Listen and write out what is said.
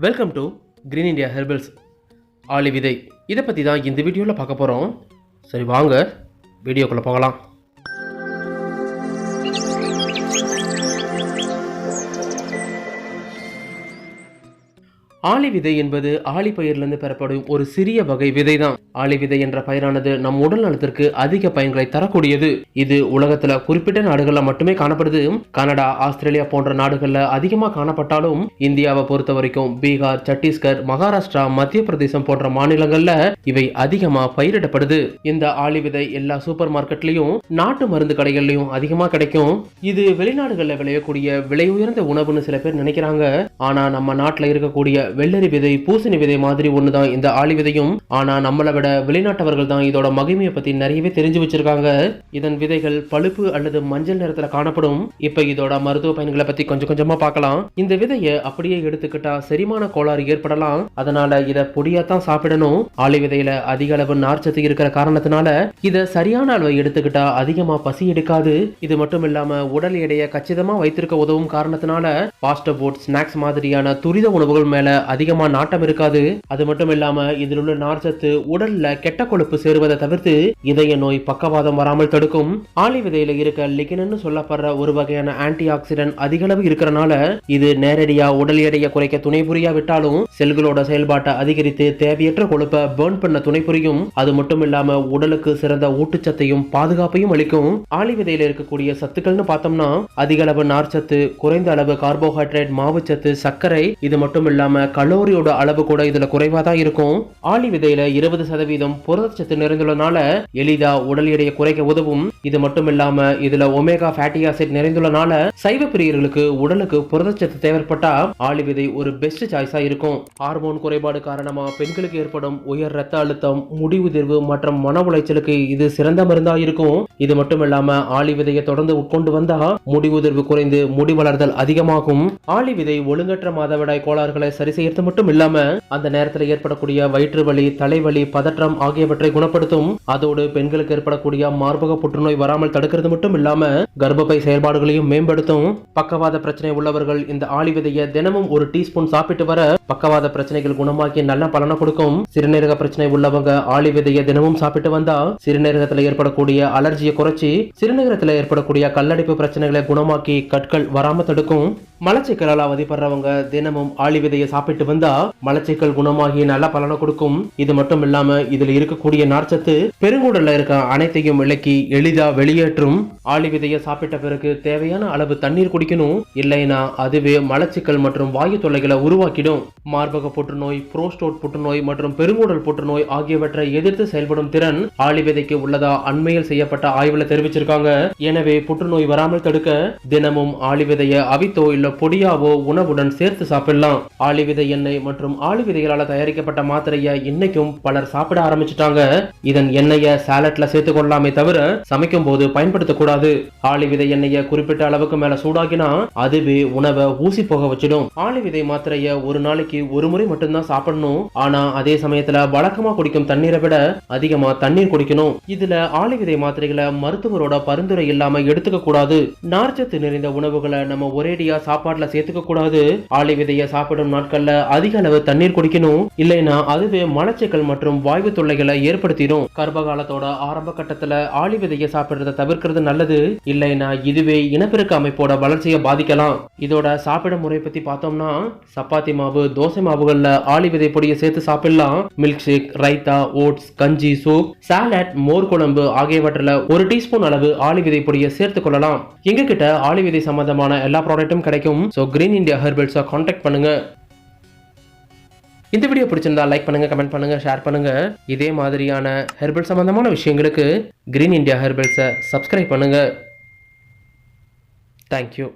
Welcome to Green India Herbals. ஆலிவிதை இதை பற்றி தான் இந்த வீடியோவில் பார்க்க போகிறோம். சரி வாங்க வீடியோக்குள்ளே போகலாம். ஆளி விதை என்பது ஆளி பயிரிலிருந்து பெறப்படும் ஒரு சிறிய வகை விதை தான். ஆளி விதை என்ற பயிரானது நம் உடல் நலத்திற்கு அதிக பயன்களை தரக்கூடியது. இது உலகத்துல குறிப்பிட்ட நாடுகள்ல மட்டுமே காணப்படுது. கனடா, ஆஸ்திரேலியா போன்ற நாடுகள்ல அதிகமா காணப்பட்டாலும் இந்தியாவை பொறுத்த வரைக்கும் பீகார், சத்தீஸ்கர், மகாராஷ்டிரா, மத்திய பிரதேசம் போன்ற மாநிலங்கள்ல இவை அதிகமா பயிரிடப்படுது. இந்த ஆளி விதை எல்லா சூப்பர் மார்க்கெட்லயும் நாட்டு மருந்து கடைகள்லயும் அதிகமா கிடைக்கும். இது வெளிநாடுகள்ல விளையக்கூடிய விலை உயர்ந்த உணவுன்னு சில பேர் நினைக்கிறாங்க. ஆனா நம்ம நாட்டுல இருக்கக்கூடிய வெள்ளரி விதை, பூசணி விதை மாதிரி ஒண்ணுதான் இந்த ஆளி விதையும். ஆனா நம்மளை விட வெளிநாட்டவர்கள் தான் இதோட மகிமையை பத்தி நிறையவே தெரிஞ்சு வச்சிருக்காங்க. இதன் விதைகள் பழுப்பு அல்லது மஞ்சள் நிறத்துல காணப்படும். இப்ப இதோட மருத்துவ பயன்களை பத்தி கொஞ்சம் கொஞ்சமா பார்க்கலாம். இந்த விதையை அப்படியே எடுத்துக்கிட்டா செரிமான கோளாறு ஏற்படலாம். அதனால இத பொடியாத்தான் சாப்பிடணும். ஆளி விதையில அதிக அளவு நார்ச்சத்து இருக்கிற காரணத்தினால இத சரியான அளவை எடுத்துக்கிட்டா அதிகமா பசி எடுக்காது. இது மட்டும் இல்லாம உடல் எடையை கச்சிதமா வைத்திருக்க உதவும் காரணத்தினால ஃபாஸ்ட் ஃபுட், ஸ்நாக்ஸ் மாதிரியான துரித உணவுகள் மேல அதிகமா நாட்டம் இருக்காது. அது மட்டும் இல்லாம இதில் உள்ள நார்ச்சத்து உடல்ல கெட்ட கொழுப்பு சேருவதை தவிர்த்து இதய நோய், பக்கவாதம் வராமல் தடுக்கும். ஆளி விதையில இருக்க லிகினன்னு சொல்லப்படுற ஒரு வகையான ஆன்டி ஆக்சிடென்ட் அதிக அளவு இருக்கிறனால இது நேரடியா உடல் எடையை குறைக்க துணை புரியாவிட்டாலும் செல்களோட செயல்பாட்டை அதிகரித்து தேவையற்ற கொழுப்பை பர்ன் பண்ண துணை புரியும். அது மட்டும் இல்லாம உடலுக்கு சிறந்த ஊட்டச்சத்தையும் பாதுகாப்பையும் அளிக்கும். ஆளி விதையில இருக்கக்கூடிய சத்துக்கள்னு பார்த்தோம்னா அதிக அளவு நார்ச்சத்து, குறைந்த அளவு கார்போஹைட்ரேட், மாவுச்சத்து, சர்க்கரை, இது மட்டும் இல்லாம கலோரியோட அளவு கூட இதுல குறைவா தான் இருக்கும். ஆளி விதையில 20% புரதச்சத்து நிறைந்துள்ளனால எளிதா உடல் எடையை குறைக்க உதவும். இது மட்டும் இல்லாம இதுல ஒமேகா ஃபேட்டி ஆசிட் நிறைந்துள்ளனால சைவ பிரியர்களுக்கு உடலுக்கு புரதச்சத்து தேவைப்பட்டா ஆளி விதை ஒரு பெஸ்ட் சாய்ஸா இருக்கும். ஹார்மோன் குறைபாடு காரணமா பெண்களுக்கு ஏற்படும் உயர் ரத்த அழுத்தம், முடி உதிர்வு மற்றும் மன உளைச்சலுக்கு இது சிறந்த மருந்தா இருக்கும். இது மட்டும் இல்லாம ஆளி விதையை தொடர்ந்து உட்கொண்டு வந்தா முடி உதிர்வு குறைந்து முடி வளர்தல் அதிகமாகும். ஆளி விதை ஒழுங்கற்ற மாதவிடாய் கோளாறுகளை சரி செய்யறது மட்டும் இல்லாம அந்த நேரத்தில் ஏற்படக்கூடிய வயிற்று வலி, தலைவலி, பதற்றம் ஆகியவற்றை குணப்படுத்தும். அதோடு பெண்களுக்கு ஏற்படக்கூடிய மார்பக புற்றுநோய் வராமல் தடுக்கிறது மட்டும் இல்லாம கர்ப்பப்பை செயல்பாடுகளையும் மேம்படுத்தும். பக்கவாத பிரச்சனை உள்ளவர்கள் இந்த ஆளி விதையை தினமும் ஒரு டீஸ்பூன் சாப்பிட்டு வர பக்கவாத பிரச்சனைகள் குணமாக்கி நல்ல பலனை கொடுக்கும். சிறுநீரக பிரச்சனை உள்ளவங்க ஆளி விதையை தினமும் சாப்பிட்டு வந்தா சிறுநீரகத்தில் ஏற்படக்கூடிய அலர்ஜியை குறைச்சி சிறுநீரகத்தில் ஏற்படக்கூடிய கல்லடைப்பு பிரச்சனைகளை குணமாக்கி கற்கள் வராம தடுக்கும். மலச்சிக்கலால் அவதிப்படுறவங்க தினமும் ஆளி விதையை சாப்பிட்டு வந்தா மலச்சிக்கல் குணமாகி நல்ல பலனை கொடுக்கும். இது மட்டும் இல்லாம இதுல இருக்கக்கூடிய நார்ச்சத்து பெருங்குடல்ல இருக்க அனைத்தையும் விலக்கி எளிதா வெளியேற்றும். ஆளி விதையை சாப்பிட்ட பிறகு தேவையான அளவு தண்ணீர் குடிக்கணும். இல்லைன்னா அதுவே மலச்சிக்கல் மற்றும் வாயு தொல்லைகளை உருவாக்கிடும். மார்பக புற்றுநோய், புரோஸ்டேட் புற்றுநோய் மற்றும் பெருங்குடல் புற்றுநோய் ஆகியவற்றை எதிர்த்து செயல்படும் திறன் ஆளி விதைக்கு உள்ளதா அண்மையில் செய்யப்பட்ட ஆய்வுல தெரிவிச்சிருக்காங்க. எனவே புற்றுநோய் வராமல் தடுக்க தினமும் ஆளி விதையை அவித்தோ இல்ல பொடியாவோ உணவுடன் சேர்த்து சாப்பிடலாம். ஆளி விதை எண்ணெய் மற்றும் ஆளி விதைகளால் தயாரிக்கப்பட்ட மாத்திரையை இன்னைக்கும் பலர் சாப்பிட ஆரம்பிச்சுட்டாங்க. இதன் எண்ணெயை சாலட்ல சேர்த்து கொள்ளலாமே தவிர சமைக்கும் போது பயன்படுத்தக்கூடாது. ஆளி விதை எண்ணெயை குறிப்பிட்ட அளவுக்கு மேல சூடாகினா அதுவே உணவை ஊசி போக வச்சிடும். ஆளி விதை மாத்திரையை ஒரு நாளைக்கு ஒரு முறை மட்டும்தான் சாப்பிடணும். ஆனா அதே சமயத்துல வழக்கமா குடிக்கும் தண்ணீரை விட அதிகமா தண்ணீர் குடிக்கணும். இதுல ஆளி விதை மாத்திரைகளை மருத்துவரோட பரிந்துரை இல்லாம எடுத்துக்க கூடாது. நார்ச்சத்து நிறைந்த உணவுகளை நம்ம ஒரேடியா சாப்பாடுல சேர்த்துக்க கூடாது. ஆளி விதையை சாப்பிடும் நாட்கள்ல அதிக அளவு தண்ணீர் குடிக்கணும். இல்லைன்னா அதுவே மலச்சிக்கல் மற்றும் வாய்வு தொல்லைகளை ஏற்படுத்திடும். கர்ப்ப காலத்தோட ஆரம்ப கட்டத்துல ஆளி விதையை சாப்பிடுறத தவிர்க்கிறது நல்லது. இல்லைன்னா இதுவே இனப்பெருக்க அமைப்போட வளர்ச்சியை பாதிக்கலாம். இதோட சாப்பிட முறை பத்தி பார்த்தோம்னா சப்பாத்தி மாவு, தோசை மாவுகள்ல ஆளி விதை பொடியை சேர்த்து சாப்பிடலாம். மில்க் ஷேக், ரைத்தா, ஓட்ஸ், கஞ்சி, சூப், சாலட், மோர் குழம்பு ஆகியவற்றில் ஒரு டீஸ்பூன் அளவு ஆளி விதை பொடியை சேர்த்து கொள்ளலாம். எங்க கிட்ட ஆளி விதை சம்பந்தமான எல்லா ப்ராடக்ட்டும் கிடைக்கும். சோ கிரீன் இந்தியா ஹெர்பல்ஸை கான்டாக்ட் பண்ணுங்க. இந்த வீடியோ பிடிச்சிருந்தா லைக் பண்ணுங்க, கமெண்ட் பண்ணுங்க, ஷேர் பண்ணுங்க. இதே மாதிரியான ஹெர்பல் சம்பந்தமான விஷயங்களுக்கு கிரீன் இந்தியா ஹெர்பல்ஸை சப்ஸ்கிரைப் பண்ணுங்க. தேங்க்யூ.